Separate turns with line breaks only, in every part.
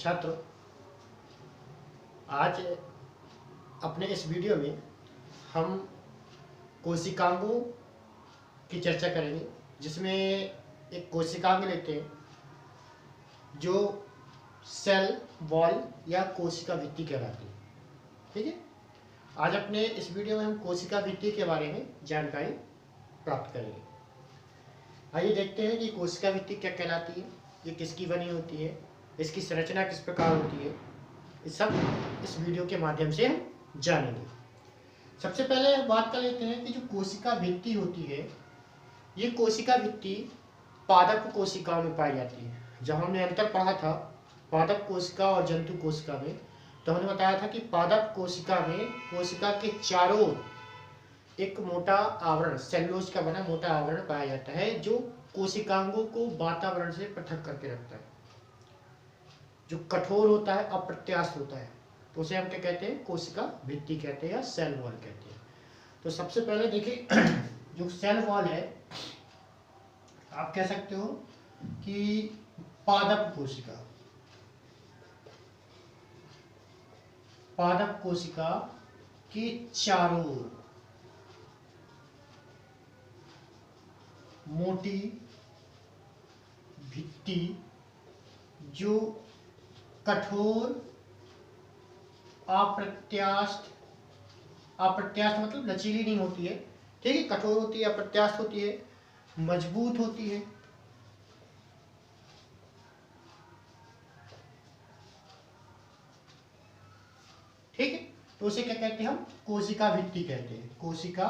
छात्रों, आज अपने इस वीडियो में हम कोशिकांगों की चर्चा करेंगे, जिसमें एक कोशिकांग लेते हैं जो सेल वॉल या कोशिका भित्ति कहलाती है। ठीक है, आज अपने इस वीडियो में हम कोशिका भित्ति के बारे में जानकारी प्राप्त करेंगे। आइए देखते हैं कि कोशिका भित्ति क्या कहलाती है, ये किसकी बनी होती है, इसकी संरचना किस प्रकार होती है, ये सब इस वीडियो के माध्यम से हम जानेंगे। सबसे पहले बात कर लेते हैं कि जो कोशिका भित्ति होती है, ये कोशिका भित्ति पादप कोशिकाओं में पाई जाती है। जब हमने अंतर पढ़ा था पादप कोशिका और जंतु कोशिका में, तो हमने बताया था कि पादप कोशिका में कोशिका के चारों ओर एक मोटा आवरण, सेल्यूलोज का बना मोटा आवरण पाया जाता है, जो कोशिकांगों को वातावरण से पृथक करके रखता है, जो कठोर होता है, अप्रत्यास्थ होता है। तो उसे हम क्या कहते हैं? कोशिका भित्ति कहते हैं या सेल वॉल कहते हैं। तो सबसे पहले देखिए जो सेल वॉल है, आप कह सकते हो कि पादप कोशिका, पादप कोशिका के चारों ओर मोटी भित्ति जो कठोर, अप्रत्यास्थ, अप्रत्यास्थ मतलब लचीली नहीं होती है, ठीक है, कठोर होती है, अप्रत्यास्थ होती है, मजबूत होती है, ठीक है। तो उसे क्या कहते हैं? हम कोशिका भित्ति कहते हैं, कोशिका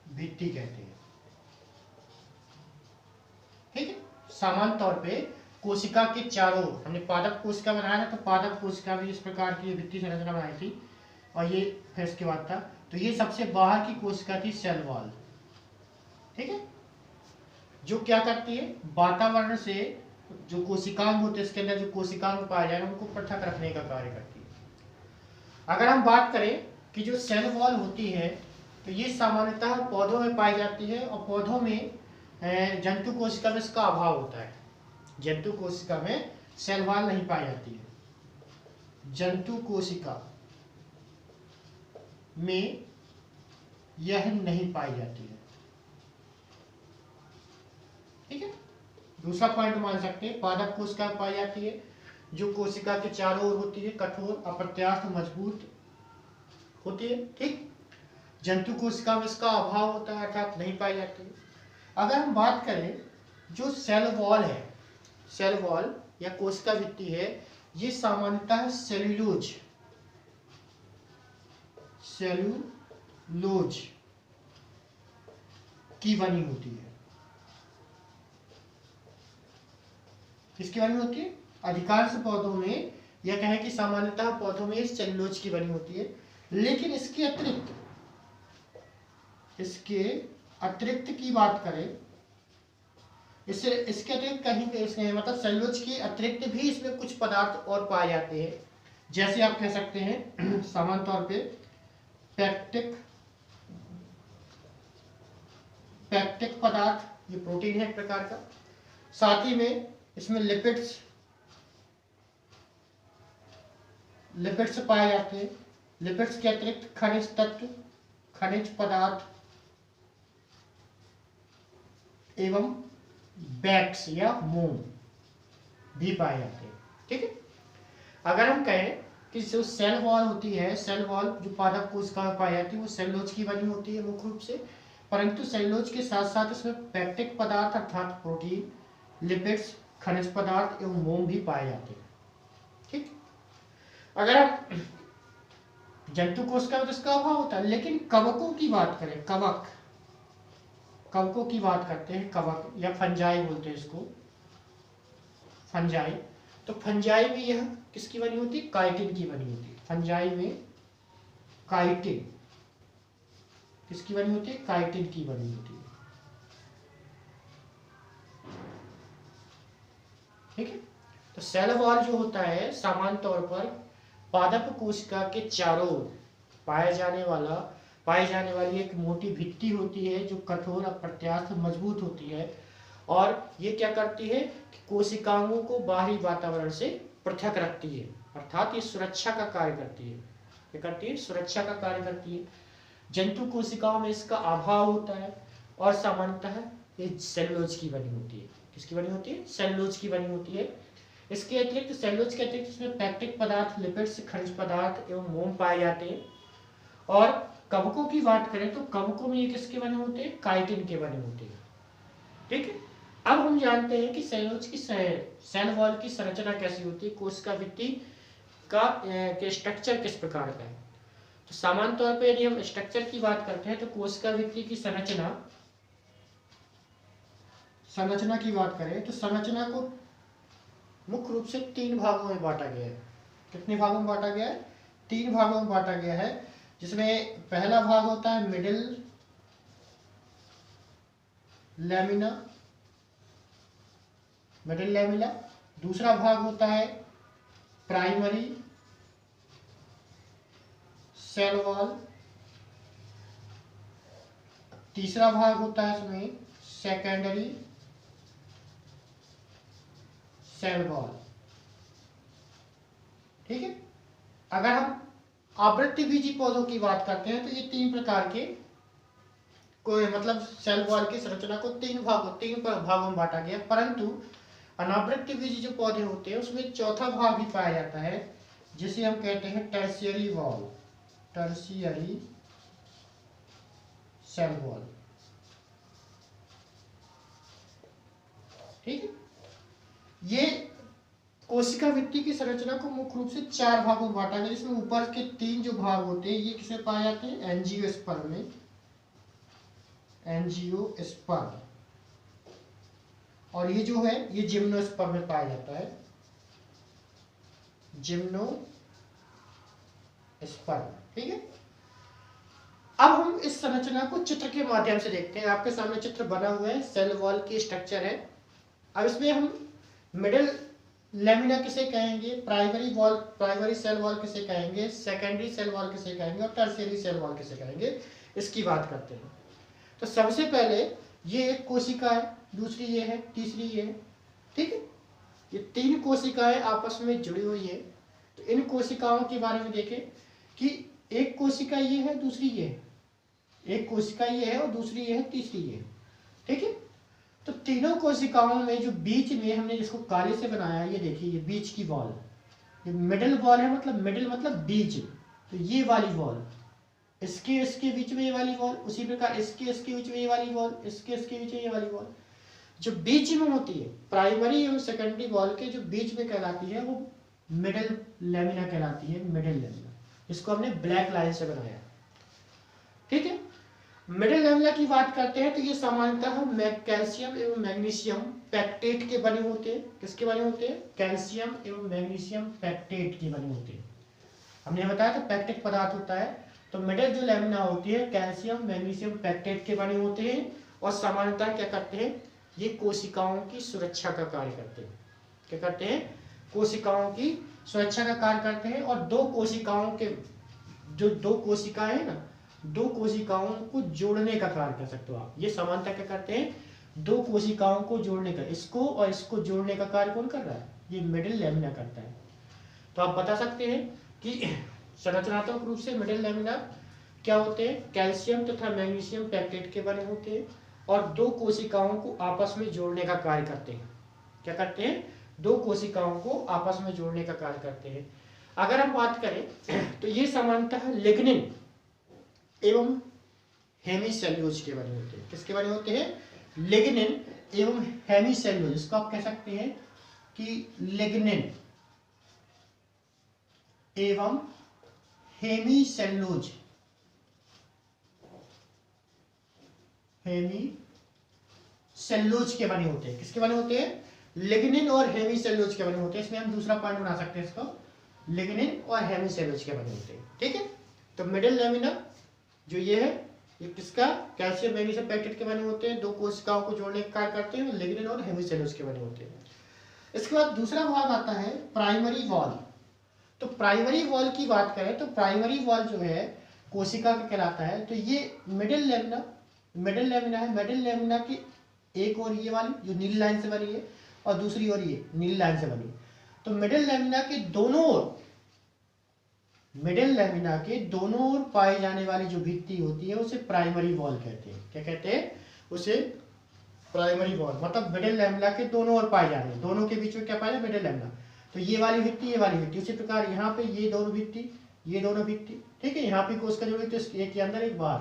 भित्ति कहते हैं, ठीक है। सामान्य तौर पे कोशिका के चारों, हमने पादप कोशिका बनाया था, तो पादप कोशिका भी इस प्रकार की भित्ति संरचना बनाई थी, और ये फिर इसके बाद था। तो ये सबसे बाहर की कोशिका थी सेल वॉल, ठीक है, जो क्या करती है? वातावरण से जो कोशिकांग होते हैं, इसके अंदर जो कोशिकांग पाए जाए उनको पृथक रखने का कार्य करती है। अगर हम बात करें कि जो सेल वॉल होती है, तो ये सामान्यतः पौधों में पाई जाती है, और पौधों में जंतु कोशिका में इसका अभाव होता है। जंतु कोशिका में सेल वॉल नहीं पाई जाती है, जंतु कोशिका में यह नहीं पाई जाती है, ठीक है। दूसरा पॉइंट मान सकते हैं, पादप कोशिका पाई जाती है, जो कोशिका के चारों ओर होती है, कठोर, अप्रत्यास्थ, मजबूत होती है, ठीक। जंतु कोशिका में इसका अभाव होता है, अर्थात नहीं पाई जाती है। अगर हम बात करें जो सेल वॉल है, सेल वॉल या कोशिका भित्ति है, ये सामान्यतः सेल्यूलोज, सेल्यूलोज की बनी होती है। किसकी बनी होती है? अधिकांश पौधों में यह कहें कि सामान्यतः पौधों में सेल्यूलोज की बनी होती है, लेकिन इसके अतिरिक्त की बात करें, इसके अतिरिक्त कहीं पे इसमें मतलब सेल्यूलोज के अतिरिक्त भी इसमें कुछ पदार्थ और पाए जाते हैं, जैसे आप कह सकते हैं सामान्य तौर पे पैक्टिक पदार्थ, ये प्रोटीन है एक प्रकार का। साथ ही में इसमें लिपिड्स पाए जाते हैं। लिपिड्स के अतिरिक्त खनिज तत्व, खनिज पदार्थ एवं बैक्स या मोम भी पाए जाते हैं, ठीक है। अगर हम कहें कि जो सेल वॉल होती है, सेल वॉल जो पादप कोशिका में पाई जाती है, वो सेल्यूलोज की बनी होती है मुख्य रूप से, परंतु सेल्यूलोज के साथ साथ इसमें पैक्टिक पदार्थ अर्थात प्रोटीन, लिपिड्स, खनिज पदार्थ एवं मोम भी पाए जाते हैं, ठीक। अगर हम जंतु कोशिका में तो इसका अभाव होता है, लेकिन कवकों की बात करें, कवकों की बात करते हैं, कवक या फंजाई बोलते हैं इसको, फंजाई। तो फंजाई में यह किसकी बनी होती है? काइटिन की बनी होती है। फंजाई में काइटिन किसकी बनी होती है? काइटिन की बनी होती है, ठीक है। तो सेल वॉल जो होता है सामान्य तौर पर पादप कोशिका के चारों ओर पाए जाने वाली एक मोटी भित्ति होती है, जो कठोर, अप्रत्यास्थ, मजबूत होती है, और ये क्या करती है कि कोशिकाओं को बाहरी वातावरण से पृथक रखती है, अर्थात ये सुरक्षा का कार्य करती है। क्या करती है? सुरक्षा का कार्य करती है। जंतु कोशिकाओं में इसका अभाव होता है और सामान्यतः ये सेलुलोज की बनी होती है। किसकी बनी होती है? सेलुलोज की बनी होती है। इसके अतिरिक्त सेलुलोज के अतिरिक्त इसमें पैक्टिक पदार्थ, लिपिड्स, खनिज पदार्थ एवं मोम पाए जाते हैं। और कवकों की बात करें तो कवकों में ये किसके बने होते हैं? काइटिन के बने होते हैं। ठीक है, अब हम जानते हैं कि सेलुलोज की सेल वॉल की संरचना कैसी होती है, कोशिका भित्ति का के स्ट्रक्चर किस प्रकार का है। तो सामान्य तौर पर यदि हम स्ट्रक्चर की बात करते हैं तो कोशिका भित्ति की संरचना की बात करें तो संरचना को मुख्य रूप से 3 भागों में बांटा गया है। कितने भागों में बांटा गया है? 3 भागों में बांटा गया है, जिसमें पहला भाग होता है मिडिल लैमिना, दूसरा भाग होता है प्राइमरी सेल वॉल, तीसरा भाग होता है इसमें सेकेंडरी सेल वॉल। ठीक है, अगर हम आवृत्तिबीजी पौधों की बात करते हैं तो ये 3 प्रकार के कोई मतलब सेल वॉल की संरचना को 3 भागों में बांटा गया, परंतु अनावृत्तिबीजी जो पौधे होते हैं उसमें चौथा भाग भी पाया जाता है, जिसे हम कहते हैं टर्शियरी सेल वॉल। ठीक है, ये कोशिका भित्ति की संरचना को मुख्य रूप से 4 भागों में बांटा गया, जिसमें ऊपर के 3 जो भाग होते हैं ये किसमें पाए जाते हैं? एंजियोस्पर्म में, एंजियोस्पर्म, और ये जो है ये जिम्नोस्पर्म में पाया जाता है, जिम्नोस्पर्म। ठीक है, अब हम इस संरचना को चित्र के माध्यम से देखते हैं। आपके सामने चित्र बना हुआ है, सेल वॉल की स्ट्रक्चर है। अब इसमें हम मिडिल लैमिना किसे कहेंगे, प्राइमरी सेल वॉल किसे कहेंगे, सेकेंडरी सेल वॉल किसे कहेंगे और टर्शियरी सेल वॉल किसे कहेंगे, इसकी बात करते हैं। तो सबसे पहले ये एक कोशिका है, दूसरी ये है, तीसरी ये है। ठीक है, ये 3 कोशिकाएं आपस में जुड़ी हुई है। तो इन कोशिकाओं के बारे में देखें कि एक कोशिका ये है, दूसरी ये है, एक कोशिका ये है और दूसरी ये है, तीसरी ये है। ठीक है, तो तीनों कोशिकाओं में जो बीच में हमने जिसको काले से बनाया है, ये देखिए ये बीच की वॉल, ये मिडिल वॉल है, मतलब मिडिल मतलब बीच। तो ये वाली वॉल, इसके बीच में ये वाली वॉल, उसी प्रकार इसके बीच में ये वाली वॉल, इसके बीच में ये वाली वॉल, जो बीच में होती है प्राइमरी एवं सेकेंडरी वॉल के जो बीच में कहलाती है वो मिडिल लैमिना कहलाती है, मिडिल लैमिना। इसको हमने ब्लैक लाइन से बनाया। ठीक है, मिडिल लैमिना की बात करते हैं तो ये सामान्यतः कैल्शियम एवं मैग्नीशियम पैक्टेट के बने होते हैं। किसके बने होते हैं? कैल्शियम एवं मैग्नीशियम पैक्टेट के बने होते हैं। हमने बताया था पैक्टिक पदार्थ होता है, तो मिडिल जो लैमिना होती है कैल्शियम मैग्नीशियम पैक्टेट के बने होते हैं और सामान्यतः क्या करते हैं? ये कोशिकाओं की सुरक्षा का कार्य करते हैं। क्या करते हैं? कोशिकाओं की सुरक्षा का कार्य करते हैं। और दो कोशिकाओं के जो 2 कोशिकाएं हैं ना, 2 कोशिकाओं को जोड़ने का कार्य कर सकते हो आप। ये समानता क्या करते हैं? 2 कोशिकाओं को जोड़ने का, इसको और इसको जोड़ने का कार्य कौन कर रहा है? ये मिडिल लैमिना करता है। तो आप बता सकते हैं कि संरचनात्मक रूप से मिडिल लैमिना क्या होते हैं? कैल्शियम तथा मैग्नीशियम पैक्टेट के बने होते हैं और 2 कोशिकाओं को आपस में जोड़ने का कार्य करते हैं। क्या करते हैं? 2 कोशिकाओं को आपस में जोड़ने का कार्य करते हैं। अगर हम बात करें तो ये सामान्यतः लिग्निन एवं हेमीसेल्यूलोज के बने होते हैं। किसके बने होते हैं? लिग्निन एवं हेमीसेल्यूलोज। इसको आप कह सकते हैं कि लिग्निन एवं हेमीसेल्यूलोज, हेमीसेल्यूलोज के बने होते हैं। किसके बने होते हैं? लिग्निन और हेमीसेल्यूलोज के बने होते हैं। इसमें हम दूसरा पॉइंट बना सकते हैं, इसको लिग्निन और हेमीसेल्यूलोज के बने होते हैं। ठीक है, तो मिडिल लैमिना जो ये है, ये किसका? कैल्शियम मैग्नीशियम पैक्टेट के बने होते हैं। 2 कोशिकाओं को जोड़ने का कार्य करते हैं, लिग्निन और हेमीसेल्यूलोज के बने होते हैं। इसके बाद दूसरा भाग आता है प्राइमरी वॉल। तो प्राइमरी वॉल की बात करें तो प्राइमरी वॉल जो है कोशिका का कहलाता है। तो ये मिडिल लैमिना है। मिडिल लैमिना की एक और ये वाली जो नीली लाइन से बनी है और दूसरी और ये नीली लाइन से बनी है। तो मिडिल लेमिना के दोनों ओर, मिडिल लेमिना के दोनों ओर पाई जाने वाली जो भित्ति होती है उसे प्राइमरी वॉल कहते हैं। क्या कहते हैं? उसे प्राइमरी वॉल। मतलब मिडिल लेमिना के दोनों ओर पाए जाने, दोनों के बीच में क्या पाया? Middle lamina. तो ये वाली भित्ति, ये वाली भित्ति। उसी प्रकार यहाँ पे ये दोनों भित्ति, ये दोनों भित्ति, ठीक है। यहाँ पे कोशिका जोड़ी तो एक के अंदर एक बाहर।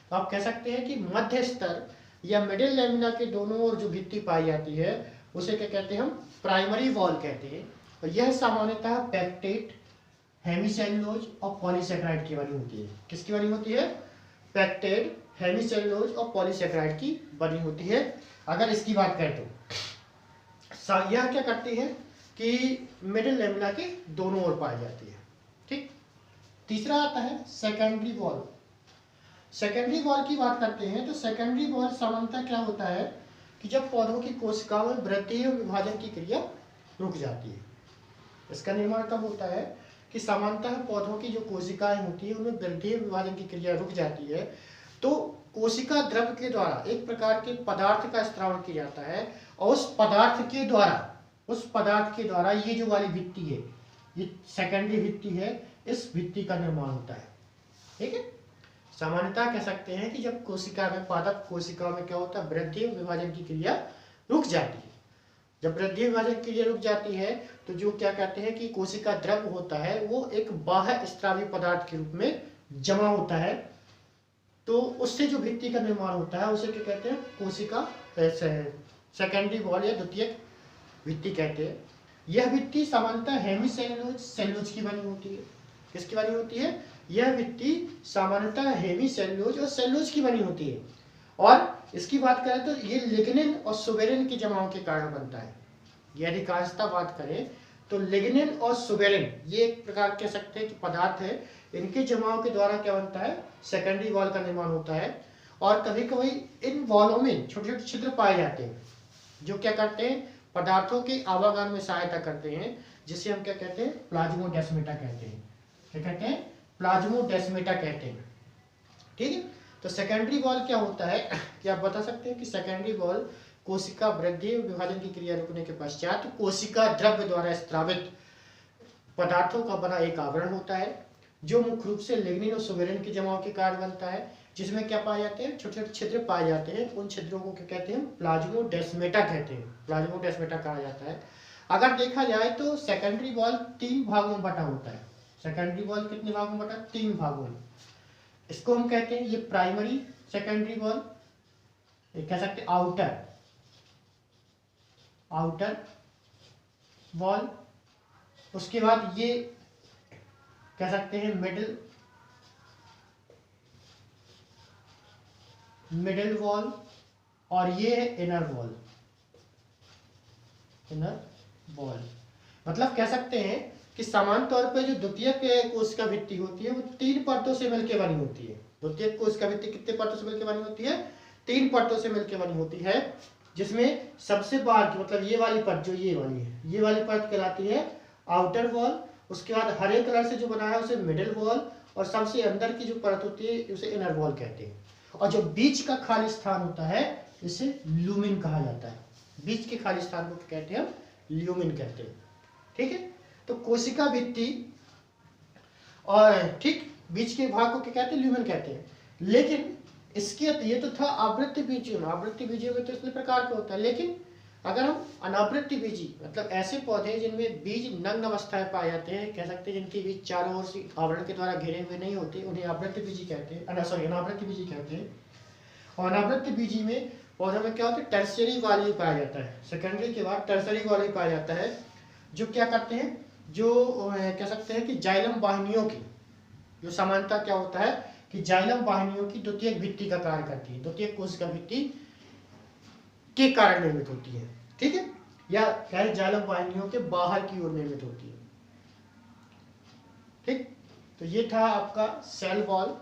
तो आप कह सकते हैं कि मध्य स्तर या मिडिल लेमिना के दोनों ओर जो भित्ति पाई जाती है उसे क्या कहते हैं? हम प्राइमरी वॉल कहते हैं। और यह सामान्यतः पैक्टेट, हेमीसेलुलोज और पॉलीसेकेराइड की बनी होती है। किसकी बनी होती है? पैक्टेट, हेमीसेलुलोज और पॉलीसेकेराइड की बनी होती है। अगर इसकी बात करें तो यह क्या करती है कि मिडिल लेमिना के दोनों ओर पाई जाती है, ठीक। तीसरा आता है सेकेंडरी वॉल। सेकेंडरी वॉल की बात करते हैं तो सेकेंडरी वॉल सामान्यतः क्या होता है कि जब पौधों की कोशिकाओं में वृद्धि और विभाजन की क्रिया रुक जाती है। इसका निर्माण कब होता है कि सामान्यतः पौधों की जो कोशिकाएं होती है उनमें वृद्धि और विभाजन की क्रिया रुक जाती है। तो कोशिका द्रव के द्वारा एक प्रकार के पदार्थ का स्त्राव किया जाता है और उस पदार्थ के द्वारा ये जो वाली भित्ति है, ये सेकेंडरी भित्ति है, इस भित्ति का निर्माण होता है, ठीक है। सामान्यतः कह सकते हैं कि जब कोशिका में, पादप कोशिकाओं में क्या होता है? वृद्धि और विभाजन की क्रिया रुक जाती है। जब वृद्धि विभाजन की क्रिया रुक जाती है तो जो क्या कहते हैं कि कोशिका द्रव होता है वो एक बाह्य स्त्रावी पदार्थ के रूप में जमा होता है। तो उससे जो भित्ति का निर्माण होता है उसे क्या कहते हैं? कोशिका सेकेंडरी वॉल या द्वितीयक भित्ति कहते हैं। यह भित्ति सामान्यतः हेमीसेलुलोज, सेलुलोज की बनी होती है। किसकी बनी होती है? यह भित्ति सामान्यतः हेमीसेलुलोज और सेलुलोज की बनी होती है। और इसकी बात करें तो ये लिग्निन और सुबेरिन की जमाव के कारण बनता है। ये अधिकांशतः बात करें तो लिग्निन और सुबेरिन ये एक प्रकार कह सकते हैं कि पदार्थ है, इनके जमाव के द्वारा क्या बनता है? सेकेंडरी वॉल का निर्माण होता है। और कभी कभी इन वॉलों में छोटे छोटे छिद्र पाए जाते हैं जो क्या करते हैं? पदार्थों के आवागमन में सहायता करते हैं, जिसे हम क्या कहते हैं? प्लाज्मोडेस्माटा कहते हैं। क्या कहते हैं? प्लाज्मोडेस्माटा कहते हैं, ठीक है। तो सेकेंडरी वॉल क्या होता है कि आप बता सकते हैं कि सेकेंडरी वॉल कोशिका वृद्धि और विभाजन की क्रिया रुकने के पश्चात कोशिका द्रव्य द्वारा स्त्रावित पदार्थों का बना एक आवरण होता है जो मुख्य रूप से लिग्निन और सुबेरिन के जमाव के कारण बनता है, जिसमें क्या पाए जाते हैं? छोटे छोटे छिद्र पाए जाते हैं। उन छिद्रों को क्या कहते हैं? प्लाज्मोडेस्माटा कहते हैं। प्लाज्मोडेस्माटा कहा जाता है। अगर देखा जाए तो सेकेंडरी वॉल 3 भागों में बटा होता है। सेकेंडरी वॉल कितने भागों में बटा? 3 भागों में। इसको हम कहते हैं ये प्राइमरी सेकेंडरी वॉल, ये कह सकते हैं आउटर वॉल। उसके बाद ये कह सकते हैं मिडिल वॉल और ये है इनर वॉल। मतलब कह सकते हैं कि सामान्य तौर पर जो द्वितीयक कोशिका भित्ति होती है वो 3 परतों से मिलकर बनी होती है। द्वितीयक कोशिका भित्ति कितने परतों से मिलकर बनी होती है? 3 परतों से मिलकर बनी होती है, जिसमें सबसे बाहर की मतलब ये वाली परत जो ये वाली है, ये वाली परत कहलाती है आउटर वॉल। उसके बाद हरे कलर से जो बना है उसे मिडिल वॉल, और सबसे अंदर की जो परत होती है उसे इनर वॉल कहते हैं। और जो बीच का खाली स्थान होता है इसे ल्यूमिन कहा जाता है। बीच के खाली स्थान को कहते हैं हम ल्यूमिन कहते हैं, ठीक है। तो कोशिका भित्ति और ठीक बीच के भाग को क्या कहते हैं? ल्यूमिन कहते हैं। लेकिन इसके ये तो था आवृत्ति बीजियों में तो इतने प्रकार का होता है। लेकिन अगर हम अनावृत्ति बीजी मतलब ऐसे पौधे जिनमें बीज नग्न अवस्थाएं पाए जाते हैं, कह सकते हैं जिनके बीज चारों ओर से आवरण के द्वारा घिरे हुए नहीं होते, उन्हें आवृत्ति बीजी कहते हैं, अनावृत्ति बीजी कहते हैं। और अनावृत्ति बीजी में पौधों में क्या होता है? टर्शियरी वॉल भी पाया जाता है। सेकेंडरी के बाद टर्शियरी वॉल भी पाया जाता है, जो क्या करते हैं? जो कह सकते हैं कि जाइलम वाहिनियों की जो सामान्यता क्या होता है कि जाइलम वाहिनियों की द्वितीयक भित्ति का कार्य करती है, द्वितीयक कोशिका भित्ति के कारण निर्मित होती है, ठीक है। या क्या जाइलम वाहिनियों के बाहर की ओर निर्मित होती है, ठीक। तो ये था आपका सेल वॉल।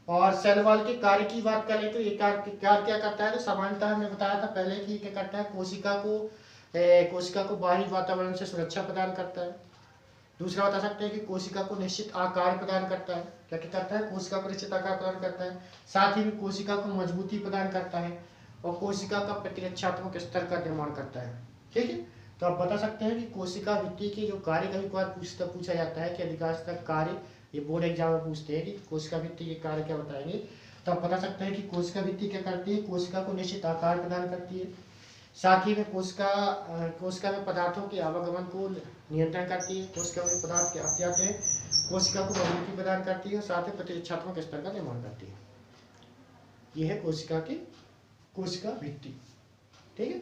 और सेल वॉल के कार्य की बात करें तो ये कार्य क्या करता है? तो सामान्यतः हमने बताया था पहले कि क्या करता है? कोशिका को बाहरी वातावरण से सुरक्षा प्रदान करता है। दूसरा बता सकते हैं कि कोशिका को निश्चित आकार प्रदान करता है। क्या क्या करता है? कोशिका को निश्चित आकार प्रदान करता है। साथ ही कोशिका को मजबूती प्रदान करता है। और कोशिका का प्रतिरक्षात्मक स्तर का निर्माण करता है। ठीक है, तो आप बता सकते हैं कि कोशिका भित्ति के जो कार्य कभी कभार पूछा जाता है कि अधिकांशतः कार्य, ये बोर्ड एग्जाम में पूछते हैं कि कोशिका भित्ति के कार्य क्या बताएंगे। तो आप बता सकते हैं कि कोशिका भित्ति क्या करती है, कोशिका को निश्चित आकार प्रदान करती है, साथ ही में कोशिका में पदार्थों के आवागमन को नियंत्रण करती है, कोशिका में पदार्थ के आते आते कोशिका को मजबूती प्रदान करती है और साथ ही प्रतिरक्षात्मक स्तर का निर्माण करती है। यह है कोशिका भित्ति। ठीक है।